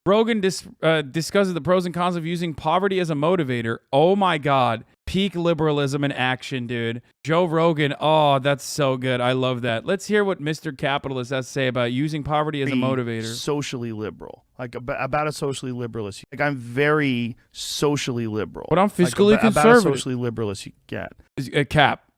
Rogan discusses the pros and cons of using poverty as a motivator. Oh my God. Peak liberalism in action, dude. Joe Rogan. Oh, that's so good. I love that. Let's hear what Mr. Capitalist has to say about using poverty as a motivator. Socially liberal. Like about a socially liberalist. Like I'm very socially liberal. But I'm fiscally conservative. About a socially liberalist you get.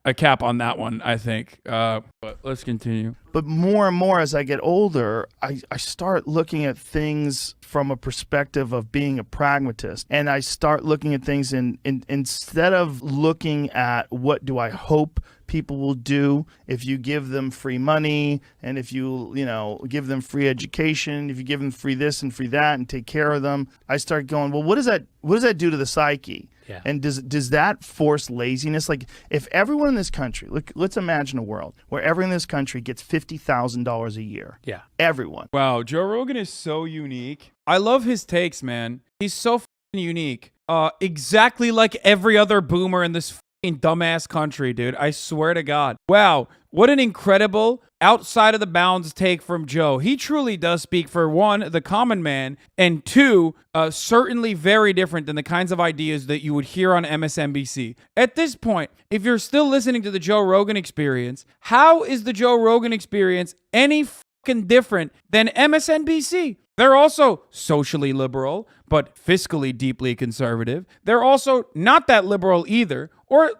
A cap on that one, I think. But let's continue. But more and more as I get older, I start looking at things from a perspective of being a pragmatist. And I start looking at things instead of looking at what do I hope people will do if you give them free money and if you give them free education, if you give them free this and free that and take care of them, I start going, well, what does that do to the psyche? Yeah. And does that force laziness? Like if everyone in this country, let's imagine a world where everyone in this country gets $50,000 a year. Yeah. Everyone. Wow, Joe Rogan is so unique. I love his takes, man. He's so fucking unique. Exactly like every other boomer in this fucking dumbass country, dude. I swear to God. Wow, what an incredible outside of the bounds take from Joe. He truly does speak for one, the common man, and two, certainly very different than the kinds of ideas that you would hear on MSNBC. At this point, if you're still listening to the Joe Rogan Experience, how is the Joe Rogan Experience any fucking different than MSNBC? They're also socially liberal, but fiscally deeply conservative. They're also not that liberal either, or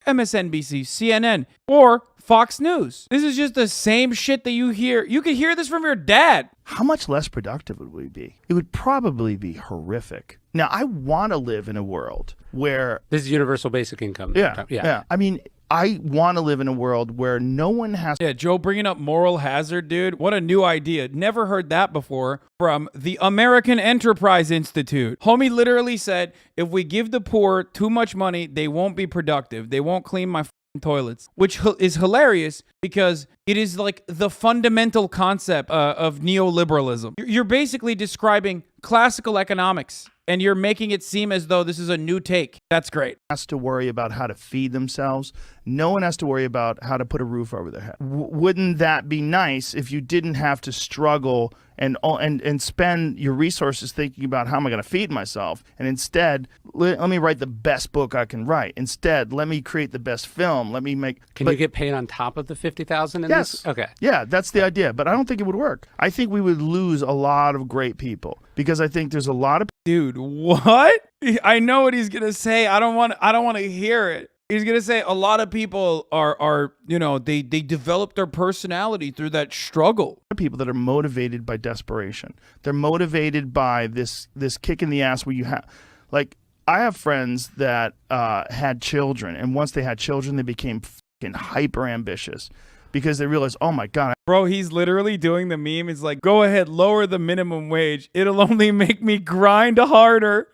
MSNBC, CNN, or Fox News. This is just the same shit that you hear. You could hear this from your dad. How much less productive would we be? It would probably be horrific. Now, I want to live in a world where... This is universal basic income. Yeah. I mean, I want to live in a world where no one has... Yeah, Joe bringing up moral hazard, dude. What a new idea. Never heard that before from the American Enterprise Institute. Homie literally said, if we give the poor too much money, they won't be productive. They won't clean my toilets, which is hilarious because it is like the fundamental concept of neoliberalism. You're basically describing classical economics and you're making it seem as though this is a new take. That's great. Has to worry about how to feed themselves. No one has to worry about how to put a roof over their head. Wouldn't that be nice if you didn't have to struggle and spend your resources thinking about how am I going to feed myself? And instead, let me write the best book I can write. Instead, let me create the best film. Let me make... Can you get paid on top of the $50,000 in yes. this? Okay. Yeah, that's the idea. But I don't think it would work. I think we would lose a lot of great people because I think there's a lot of... Dude, what? I know what he's going to say. I don't want to hear it. He's going to say a lot of people are they develop their personality through that struggle. People that are motivated by desperation. They're motivated by this kick in the ass where you have, like, I have friends that had children, and once they had children, they became fucking hyper ambitious because they realized, oh my God. Bro, he's literally doing the meme. It's like, go ahead, lower the minimum wage. It'll only make me grind harder.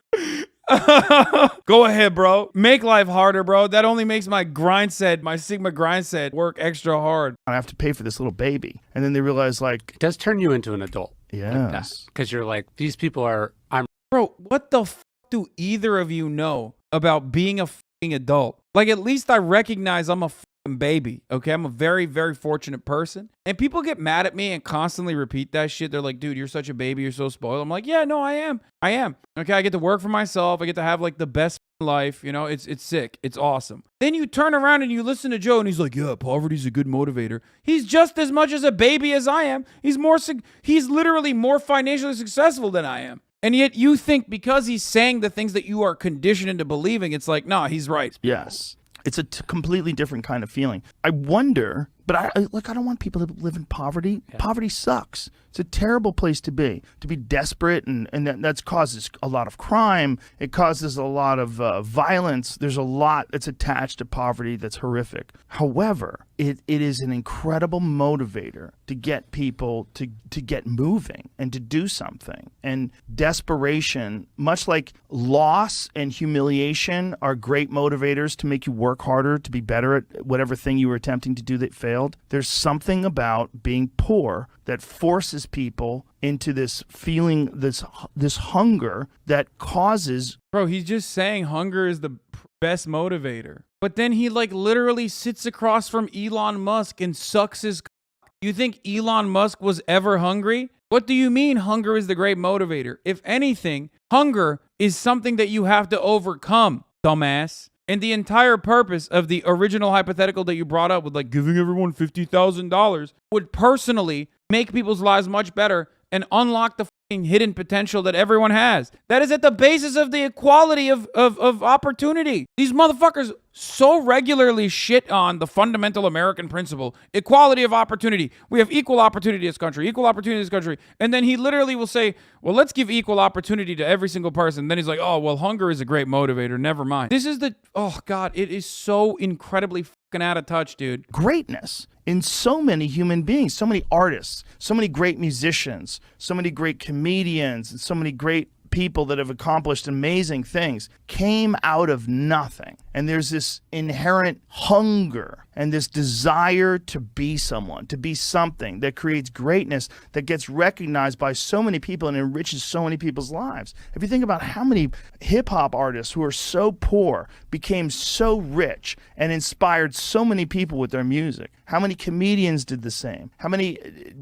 Go ahead, bro. Make life harder, bro. That only makes my Sigma grind set work extra hard. I have to pay for this little baby. And then they realize, like... It does turn you into an adult. Yes. Because you're like, these people are... Bro, what the f*** do either of you know about being a f***ing adult? Like, at least I recognize I'm a f***ing baby, okay? I'm a very, very fortunate person. And people get mad at me and constantly repeat that shit. They're like, dude, you're such a baby. You're so spoiled. I'm like, yeah, no, I am. Okay, I get to work for myself. I get to have, like, the best life. You know, it's sick. It's awesome. Then you turn around and you listen to Joe and he's like, yeah, poverty's a good motivator. He's just as much as a baby as I am. He's literally more financially successful than I am. And yet you think because he's saying the things that you are conditioned into believing, it's like, nah, he's right. Yes. It's a completely different kind of feeling. I wonder, but I don't want people to live in poverty. Yeah. Poverty sucks. It's a terrible place to be desperate, and that causes a lot of crime. It causes a lot of violence. There's a lot that's attached to poverty that's horrific. However, it is an incredible motivator to get people to get moving and to do something. And desperation, much like loss and humiliation, are great motivators to make you work harder, to be better at whatever thing you were attempting to do that failed. There's something about being poor that forces people into this feeling, this hunger that causes... Bro, he's just saying hunger is the best motivator. But then he like literally sits across from Elon Musk and sucks his... You think Elon Musk was ever hungry? What do you mean hunger is the great motivator? If anything, hunger is something that you have to overcome, dumbass. And the entire purpose of the original hypothetical that you brought up with like giving everyone $50,000 would personally make people's lives much better and unlock the hidden potential that everyone has. That is at the basis of the equality of opportunity. These motherfuckers so regularly shit on the fundamental American principle, equality of opportunity. We have equal opportunity in this country, equal opportunity in this country. And then he literally will say, well, let's give equal opportunity to every single person. Then he's like, oh, well, hunger is a great motivator. Never mind. This is oh God, it is so incredibly fucking out of touch, dude. Greatness in so many human beings, so many artists, so many great musicians, so many great comedians, and so many great people that have accomplished amazing things came out of nothing. And there's this inherent hunger and this desire to be someone, to be something that creates greatness that gets recognized by so many people and enriches so many people's lives. If you think about how many hip-hop artists who are so poor became so rich and inspired so many people with their music, how many comedians did the same, how many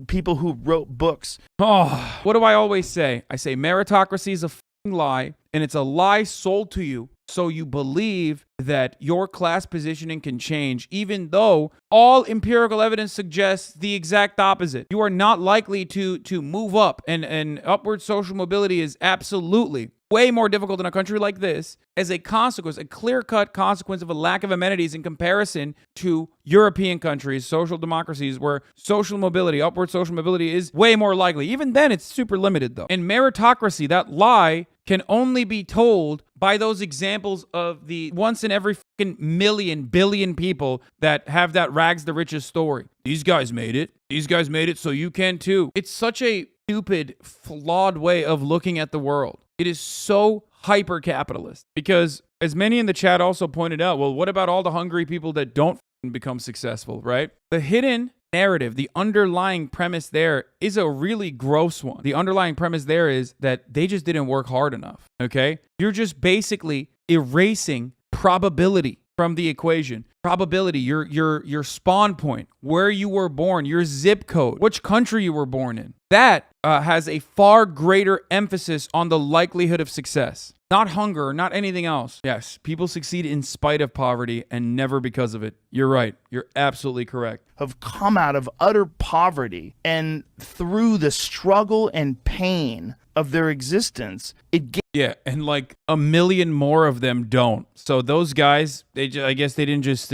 people who wrote books. Oh, what do I always say? I say meritocracy is a fucking lie, and it's a lie sold to you so you believe that your class positioning can change, even though all empirical evidence suggests the exact opposite. You are not likely to move up, and upward social mobility is absolutely way more difficult in a country like this as a consequence, a clear-cut consequence of a lack of amenities in comparison to European countries, social democracies, where social mobility, upward social mobility is way more likely. Even then, it's super limited, though. And meritocracy, that lie, can only be told by those examples of the once in every fucking million, billion people that have that rags the riches story. These guys made it. These guys made it, so you can too. It's such a stupid, flawed way of looking at the world. It is so hyper-capitalist because, as many in the chat also pointed out, well, what about all the hungry people that don't become successful, right? The hidden narrative, the underlying premise there is a really gross one. The underlying premise there is that they just didn't work hard enough, okay? You're just basically erasing probability from the equation. Probability, your spawn point, where you were born, your zip code, which country you were born in. That has a far greater emphasis on the likelihood of success. Not hunger, not anything else. Yes, people succeed in spite of poverty and never because of it. You're right. You're absolutely correct. Have come out of utter poverty, and through the struggle and pain of their existence, yeah, and like a million more of them don't. So those guys, I guess they didn't just,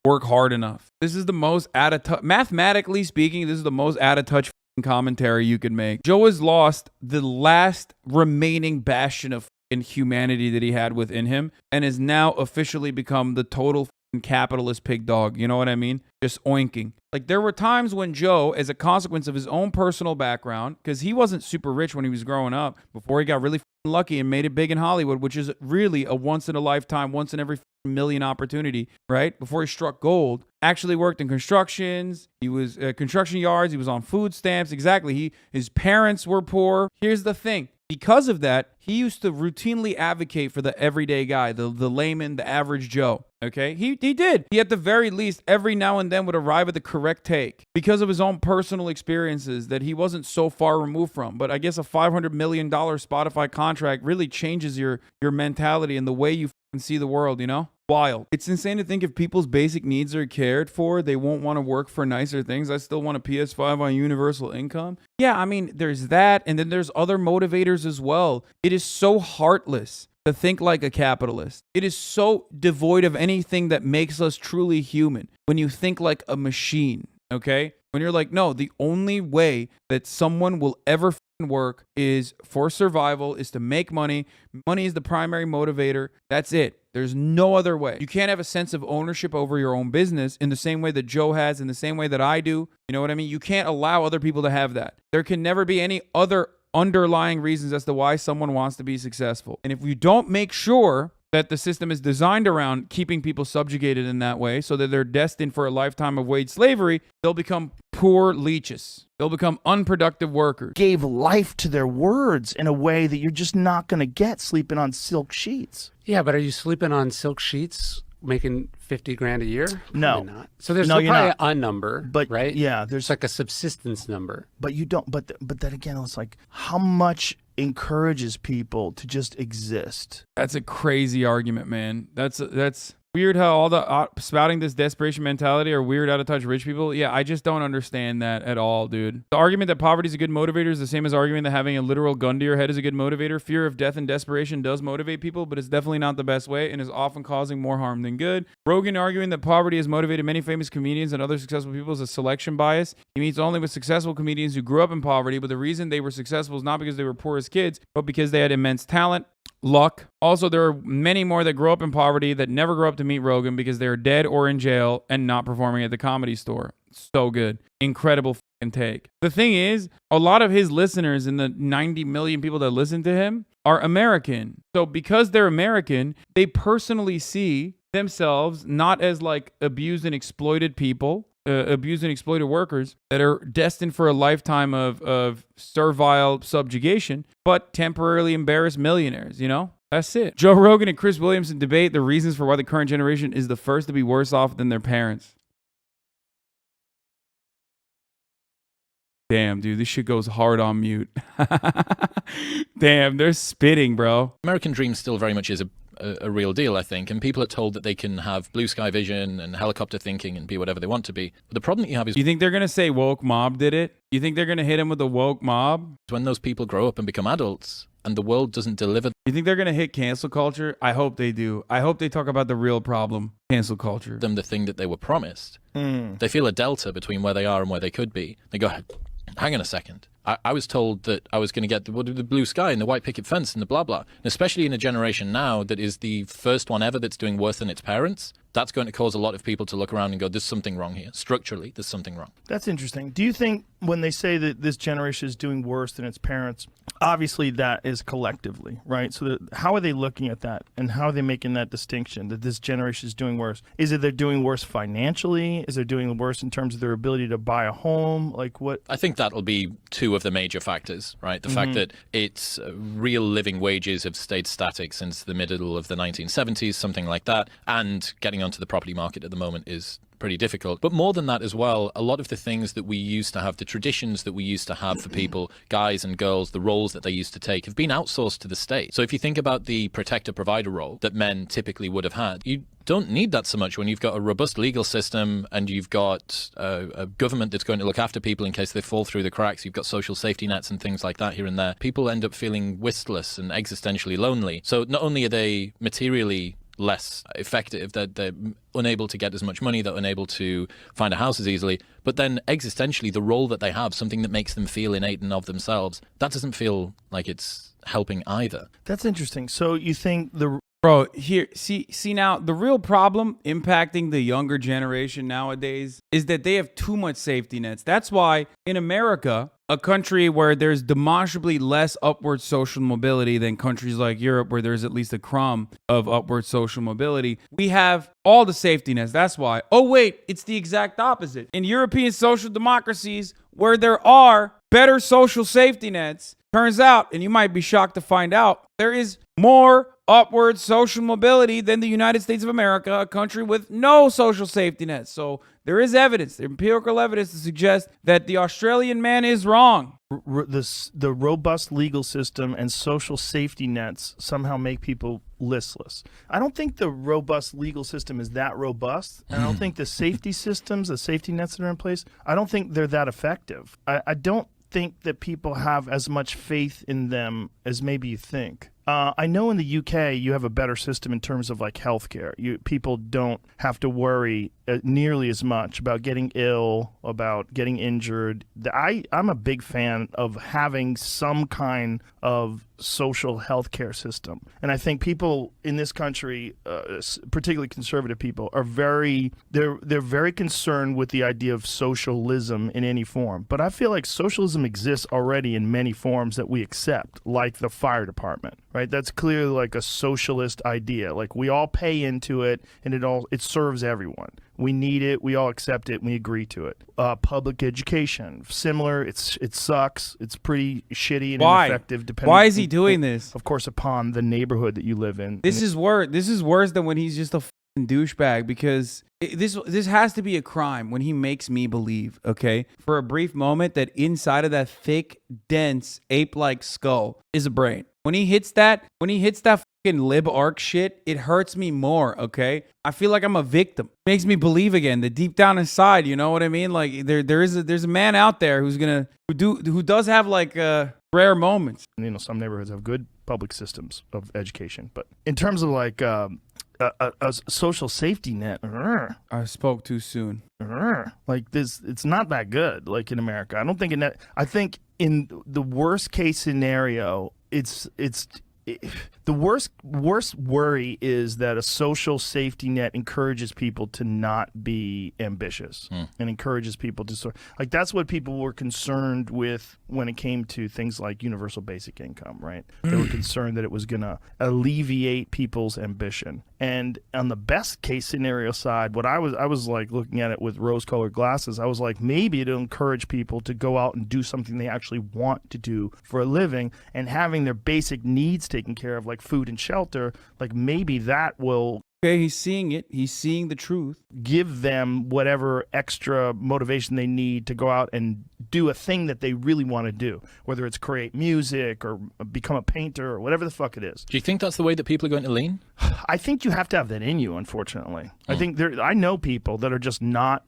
work hard enough. This is the most out of touch, mathematically speaking, this is the most out of touch commentary you can make. Joe has lost the last remaining bastion of humanity that he had within him and has now officially become the total capitalist pig dog. You know what I mean? Just oinking. Like, there were times when Joe, as a consequence of his own personal background, because he wasn't super rich when he was growing up, before he got really lucky and made it big in Hollywood, which is really a once in a lifetime, once in every million opportunity, right? Before he struck gold, actually worked in constructions. He was construction yards. He was on food stamps. Exactly. His parents were poor. Here's the thing. Because of that, he used to routinely advocate for the everyday guy, the layman, the average Joe. Okay? He did. He, at the very least, every now and then would arrive at the correct take because of his own personal experiences that he wasn't so far removed from. But I guess a $500 million Spotify contract really changes your mentality and the way you see the world, you know? Wild. It's insane to think if people's basic needs are cared for, they won't want to work for nicer things. I still want a PS5 on universal income. Yeah, I mean, there's that, and then there's other motivators as well. It is so heartless to think like a capitalist. It is so devoid of anything that makes us truly human when you think like a machine, okay? When you're like, no, the only way that someone will ever work is for survival, is to make money. Money is the primary motivator. That's it. There's no other way. You can't have a sense of ownership over your own business in the same way that Joe has, in the same way that I do. You know what I mean? You can't allow other people to have that. There can never be any other underlying reasons as to why someone wants to be successful. And if you don't make sure that the system is designed around keeping people subjugated in that way so that they're destined for a lifetime of wage slavery, they'll become poor leeches. They'll become unproductive workers. Gave life to their words in a way that you're just not going to get sleeping on silk sheets. Yeah, but are you sleeping on silk sheets making 50 grand a year? No. Probably not. So there's No, still you're probably not. a number, But right? yeah, It's there's like a subsistence number. but you don't. But then again, it's like how much encourages people to just exist. That's a crazy argument, man. That's weird how all the spouting this desperation mentality are weird, out of touch rich people. Yeah, I just don't understand that at all, dude. The argument that poverty is a good motivator is the same as arguing that having a literal gun to your head is a good motivator. Fear of death and desperation does motivate people, but it's definitely not the best way and is often causing more harm than good. Rogan arguing that poverty has motivated many famous comedians and other successful people is a selection bias. He meets only with successful comedians who grew up in poverty, but the reason they were successful is not because they were poor as kids, but because they had immense talent, luck. Also, there are many more that grow up in poverty that never grow up to meet Rogan because they're dead or in jail and not performing at the Comedy Store. So good. Incredible fucking take. The thing is, a lot of his listeners and the 90 million people that listen to him are American. So because they're American, they personally see themselves not as like abused and exploited people, abused and exploited workers that are destined for a lifetime of servile subjugation, but temporarily embarrassed millionaires, you know? That's it. Joe Rogan and Chris Williamson debate the reasons for why the current generation is the first to be worse off than their parents. Damn, dude, this shit goes hard on mute. Damn, they're spitting, bro. American dream still very much is a real deal, I think, and people are told that they can have blue sky vision and helicopter thinking and be whatever they want to be. But the problem that you have is You think they're gonna say woke mob did it? You think they're gonna hit him with the woke mob? when those people grow up and become adults and the world doesn't deliver You think they're gonna hit cancel culture? I hope they do. I hope they talk about the real problem, cancel culture. them the thing that they were promised, they feel a delta between where they are and where they could be. They go, hang on a second. I was told that I was going to get the blue sky and the white picket fence and the blah, blah. And especially in a generation now that is the first one ever that's doing worse than its parents, that's going to cause a lot of people to look around and go, there's something wrong here. Structurally, there's something wrong. That's interesting. Do you think when they say that this generation is doing worse than its parents, obviously that is collectively, right? So how are they looking at that and how are they making that distinction that this generation is doing worse? Is it they're doing worse financially? Is it doing worse in terms of their ability to buy a home? Like what? I think that'll be two of the major factors, right? The fact that its real living wages have stayed static since the middle of the 1970s, something like that, and getting onto the property market at the moment is pretty difficult. But more than that as well, a lot of the things that we used to have, the traditions that we used to have for people, guys and girls, the roles that they used to take have been outsourced to the state. So if you think about the protector-provider role that men typically would have had, you don't need that so much when you've got a robust legal system and you've got a government that's going to look after people in case they fall through the cracks. You've got social safety nets and things like that here and there. People end up feeling listless and existentially lonely. So not only are they materially less effective, they're unable to get as much money, they're unable to find a house as easily, but then existentially the role that they have, something that makes them feel innate and of themselves, that doesn't feel like it's helping either. That's interesting. So you think the Bro, here, see now, the real problem impacting the younger generation nowadays is that they have too much safety nets. That's why in America, a country where there's demonstrably less upward social mobility than countries like Europe, where there's at least a crumb of upward social mobility, we have all the safety nets. That's why. Oh, wait, it's the exact opposite. In European social democracies, where there are better social safety nets, turns out, and you might be shocked to find out, there is more upward social mobility than the United States of America, a country with no social safety nets. So there is evidence, empirical evidence to suggest that the Australian man is wrong. the robust legal system and social safety nets somehow make people listless. I don't think the robust legal system is that robust. And I don't think the safety systems, the safety nets that are in place, I don't think they're that effective. I don't think that people have as much faith in them as maybe you think. I know in the UK you have a better system in terms of like healthcare. People don't have to worry nearly as much about getting ill, about getting injured. I'm a big fan of having some kind of social healthcare system, and I think people in this country, particularly conservative people, are they're very concerned with the idea of socialism in any form. But I feel like socialism exists already in many forms that we accept, like the fire department. Right, that's clearly like a socialist idea. Like we all pay into it, and it serves everyone. We need it. We all accept it. And we agree to it. Public education, similar. It sucks. It's pretty shitty and ineffective. Why is he doing this? Of course, upon the neighborhood that you live in. This is worse. This is worse than when he's just a douchebag because this has to be a crime when he makes me believe, okay, for a brief moment that inside of that thick, dense, ape-like skull is a brain. When he hits that fucking lib arc shit, it hurts me more, okay? I feel like I'm a victim. It makes me believe again that deep down inside, you know what I mean? Like there's a man out there who does have like rare moments. You know, some neighborhoods have good public systems of education, but in terms of like a social safety net, I spoke too soon. like this, it's not that good. Like in America, I don't think I think in the worst case scenario, the worst worry is that a social safety net encourages people to not be ambitious and encourages people to like that's what people were concerned with when it came to things like universal basic income, right? They were concerned that it was going to alleviate people's ambition. And on the best case scenario side, what I was like looking at it with rose-colored glasses, I was like, maybe it'll encourage people to go out and do something they actually want to do for a living, and having their basic needs taken care of, like food and shelter, like maybe that will he's seeing it. He's seeing the truth. Give them whatever extra motivation they need to go out and do a thing that they really want to do, whether it's create music or become a painter or whatever the fuck it is. Do you think that's the way that people are going to lean? I think you have to have that in you, unfortunately. I think I know people that are just not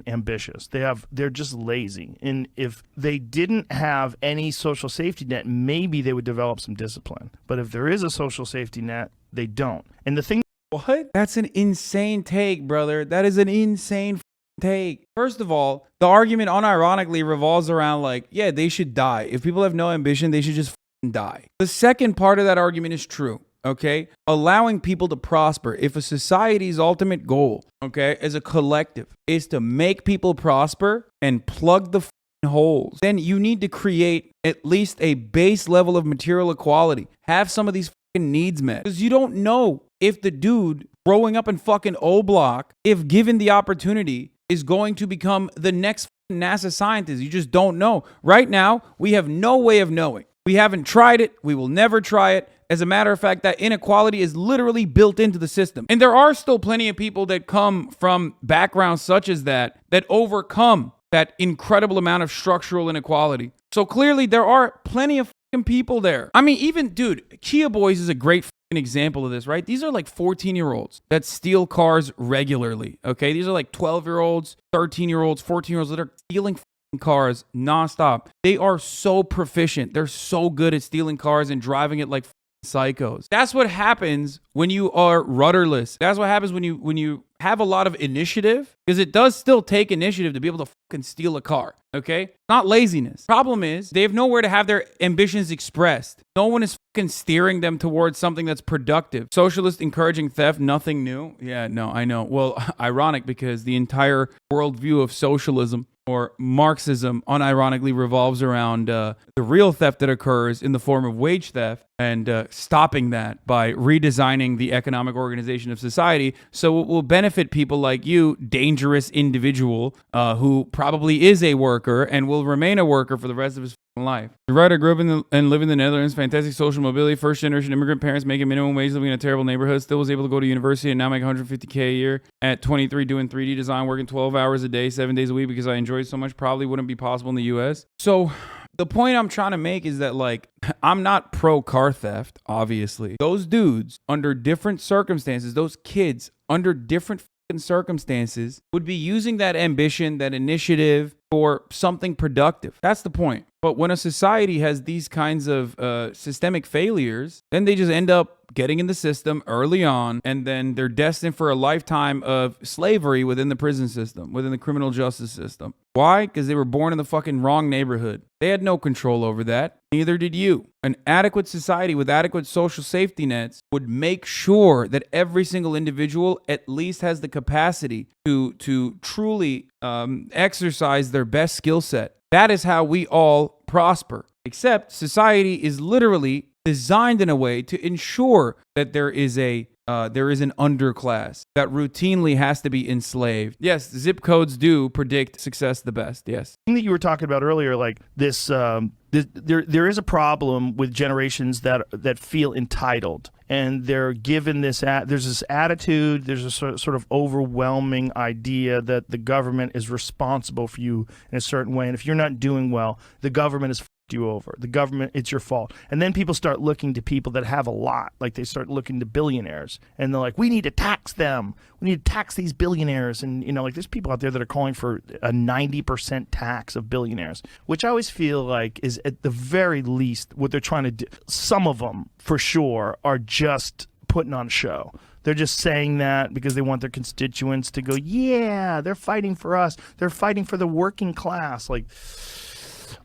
ambitious. They're just lazy. And if they didn't have any social safety net, maybe they would develop some discipline. But if there is a social safety net, they don't. And the thing What? That's an insane take, brother. That is an insane take. First of all, the argument unironically revolves around like, yeah, they should die. If people have no ambition, they should just die. The second part of that argument is true, okay? Allowing people to prosper. If a society's ultimate goal, okay, as a collective, is to make people prosper and plug the holes, then you need to create at least a base level of material equality. Have some of these needs met. Because you don't know if the dude growing up in fucking O Block, if given the opportunity, is going to become the next NASA scientist. You just don't know. Right now, we have no way of knowing. We haven't tried it. We will never try it. As a matter of fact, that inequality is literally built into the system. And there are still plenty of people that come from backgrounds such as that overcome that incredible amount of structural inequality. So clearly there are plenty of people there. I mean, even, dude, Kia Boys is a great example of this, right? These are like 14-year-olds that steal cars regularly, okay? These are like 12-year-olds, 13-year-olds, 14-year-olds that are stealing cars nonstop. They are so proficient. They're so good at stealing cars and driving it like psychos. That's what happens when you are rudderless. That's what happens when you have a lot of initiative, because it does still take initiative to be able to fucking steal a car, okay? Not laziness. Problem is, they have nowhere to have their ambitions expressed. No one is fucking steering them towards something that's productive. Socialists encouraging theft, nothing new. Yeah, no, I know. Well, ironic, because the entire worldview of socialism or Marxism unironically revolves around the real theft that occurs in the form of wage theft, and stopping that by redesigning the economic organization of society so it will benefit people like you, dangerous individual who probably is a worker and will remain a worker for the rest of his life. The writer grew up and lived in the Netherlands, fantastic social mobility, first generation immigrant parents making minimum wage, living in a terrible neighborhood, still was able to go to university and now make $150K a year at 23, doing 3D design, working 12 hours a day, 7 days a week because I enjoy it so much. Probably wouldn't be possible in the US. So the point I'm trying to make is that, like, I'm not pro car theft, obviously. Those dudes, under different circumstances, those kids under different circumstances would be using that ambition, that initiative for something productive. That's the point. But when a society has these kinds of systemic failures, then they just end up getting in the system early on, and then they're destined for a lifetime of slavery within the prison system, within the criminal justice system. Why? Because they were born in the fucking wrong neighborhood. They had no control over that. Neither did you. An adequate society with adequate social safety nets would make sure that every single individual at least has the capacity to truly exercise their best skill set. That is how we all prosper. Except society is literally designed in a way to ensure that there is a there is an underclass that routinely has to be enslaved. Yes, zip codes do predict success the best. Yes. Thing that you were talking about earlier, like this, there is a problem with generations that feel entitled, and they're given this. There's this attitude. There's a sort of overwhelming idea that the government is responsible for you in a certain way, and if you're not doing well, the government is you over. The government, it's your fault. And then people start looking to people that have a lot. Like they start looking to billionaires, and they're like, we need to tax them. We need to tax these billionaires. And, you know, like there's people out there that are calling for a 90% tax of billionaires, which I always feel like is at the very least what they're trying to do. Some of them, for sure, are just putting on a show. They're just saying that because they want their constituents to go, yeah, they're fighting for us. They're fighting for the working class. Like,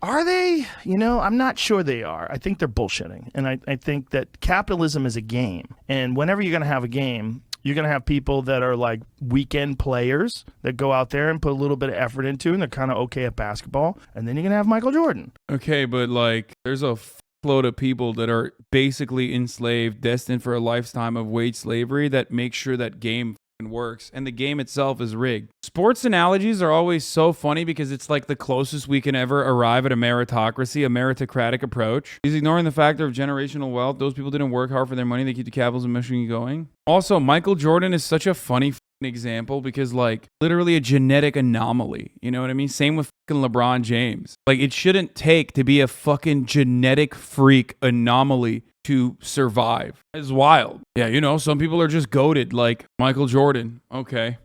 are they? You know, I'm not sure they are. I think they're bullshitting. And I think that capitalism is a game. And whenever you're going to have a game, you're going to have people that are like weekend players that go out there and put a little bit of effort into, and they're kind of okay at basketball. And then you're going to have Michael Jordan. Okay, but like there's a load of people that are basically enslaved, destined for a lifetime of wage slavery that make sure that game works, and the game itself is rigged. Sports analogies are always so funny because it's like the closest we can ever arrive at a meritocracy, a meritocratic approach. He's ignoring the factor of generational wealth. Those people didn't work hard for their money. They keep the capitalism machine going. Also, Michael Jordan is such a funny example because like literally a genetic anomaly. You know what I mean? Same with fucking LeBron James. Like it shouldn't take to be a fucking genetic freak anomaly to survive. It's wild. Yeah, you know, some people are just goated like Michael Jordan. Okay.